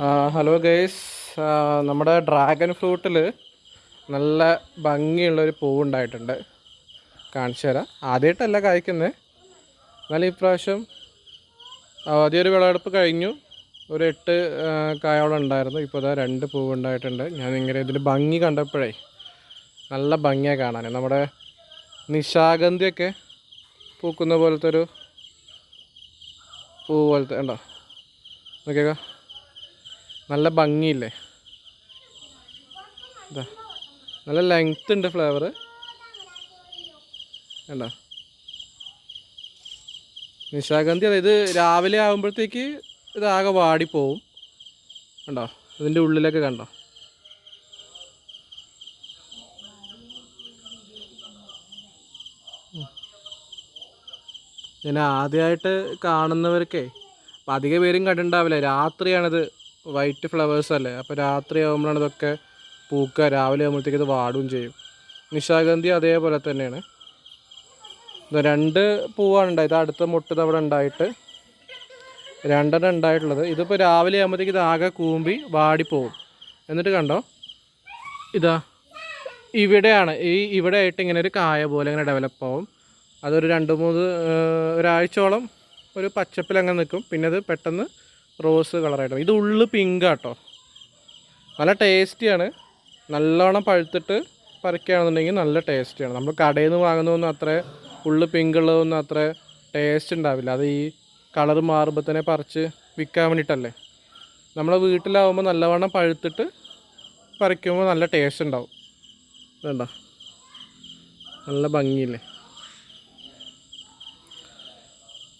Hello guys. നമ്മുടെ dragon ഫ്രൂട്ടിൽ നല്ല ഭംഗിയുള്ളൊരു പൂവുണ്ടായിട്ടുണ്ട്. കാണിച്ചു തരാം. ആദ്യമായിട്ടല്ല കായ്ക്കുന്നത്, എന്നാലും ഇപ്രാവശ്യം ആദ്യമൊരു വിളവെടുപ്പ് കഴിഞ്ഞു. ഒരു 8 കായോളം ഉണ്ടായിരുന്നു. ഇപ്പോൾ ഇതാ 2 പൂവുണ്ടായിട്ടുണ്ട്. ഞാൻ ഇങ്ങനെ ഇതിൻ്റെ ഭംഗി കണ്ടപ്പോഴേ നല്ല ഭംഗിയാണ് കാണാൻ. നമ്മുടെ നിശാഗന്ധിയൊക്കെ പൂക്കുന്ന പോലത്തെ ഒരു പൂ പോലത്തെ ഉണ്ടോ നോക്കിയേക്കാം. നല്ല ഭംഗിയില്ലേ? ഇതാ നല്ല ലെങ്ത് ഉണ്ട് ഫ്ലേവർ കണ്ടോ. നിശാഗന്ധി അതായത് രാവിലെ ആകുമ്പോഴത്തേക്ക് ഇതാകെ വാടിപ്പോവും കണ്ടോ. ഇതിൻ്റെ ഉള്ളിലൊക്കെ കണ്ടോ. ഞാൻ ആദ്യമായിട്ട് കാണുന്നവർക്കേ അപ്പം അധിക പേരും കണ്ടിട്ടുണ്ടാവില്ല. രാത്രിയാണിത്, വൈറ്റ് ഫ്ലവേഴ്സ് അല്ലേ, അപ്പോൾ രാത്രി ആകുമ്പോഴാണ് ഇതൊക്കെ പൂക്കുക. രാവിലെ ആകുമ്പോഴത്തേക്ക് ഇത് വാടുകയും ചെയ്യും. നിശാഗന്ധി അതേപോലെ തന്നെയാണ്. 2 പൂവാണ് ഉണ്ടായത്. അടുത്ത മുട്ട അവിടെ ഉണ്ടായിട്ട് 2 ഉണ്ടായിട്ടുള്ളത്. ഇതിപ്പോൾ രാവിലെ ആകുമ്പോഴത്തേക്ക് ഇത് ആകെ കൂമ്പി വാടിപ്പോവും. എന്നിട്ട് കണ്ടോ ഇതാ ഇവിടെയാണ് ഇവിടെ ആയിട്ട് ഇങ്ങനെ ഒരു കായ പോലെ ഇങ്ങനെ ഡെവലപ്പ് ആവും. അതൊരു 2-3 ഒരാഴ്ചയോളം ഒരു പച്ചപ്പിലങ്ങനെ നിൽക്കും. പിന്നെ അത് പെട്ടെന്ന് റോസ് കളറായിട്ട്. ഇത് ഉള്ളു പിങ്കാട്ടോ. നല്ല ടേസ്റ്റിയാണ്. നല്ലോണം പഴുത്തിട്ട് പറിക്കുകയാണെന്നുണ്ടെങ്കിൽ നല്ല ടേസ്റ്റിയാണ്. നമ്മൾ കടയിൽ നിന്ന് വാങ്ങുന്നതൊന്നും അത്ര ഉള്ളു പിങ്ക് ഉള്ളതൊന്നും അത്ര ടേസ്റ്റ് ഉണ്ടാവില്ല. അത് ഈ കളർ മാറുമ്പോൾ തന്നെ പറിച്ച് വിൽക്കാൻ വേണ്ടിയിട്ടല്ലേ. നമ്മളെ വീട്ടിലാവുമ്പോൾ നല്ലവണ്ണം പഴുത്തിട്ട് പറിക്കുമ്പോൾ നല്ല ടേസ്റ്റ് ഉണ്ടാവും. വേണ്ട നല്ല ഭംഗിയില്ലേ.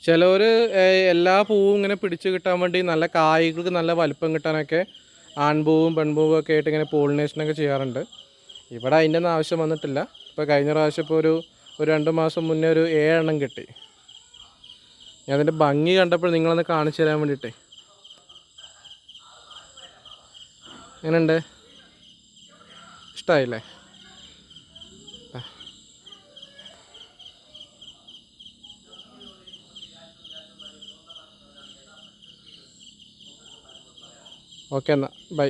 ചിലവർ എല്ലാ പൂവും ഇങ്ങനെ പിടിച്ച് കിട്ടാൻ വേണ്ടി നല്ല കായ്കൾക്ക് നല്ല വലിപ്പം കിട്ടാനൊക്കെ ആൺപൂവും പെൺപൂവും ഒക്കെ ആയിട്ട് ഇങ്ങനെ പോളിനേഷനൊക്കെ ചെയ്യാറുണ്ട്. ഇവിടെ അതിൻ്റെ ഒന്നും ആവശ്യം വന്നിട്ടില്ല. ഇപ്പോൾ കഴിഞ്ഞ പ്രാവശ്യം ഇപ്പോൾ ഒരു 2 മാസം മുന്നേ ഒരു 7 എണ്ണം കിട്ടി. ഞാൻ അതിൻ്റെ ഭംഗി കണ്ടപ്പോൾ നിങ്ങളൊന്ന് കാണിച്ചു തരാൻ വേണ്ടിയിട്ടേ. എങ്ങനെയുണ്ട്? ഇഷ്ടമായില്ലേ? ഓക്കെ എന്നാൽ ബൈ.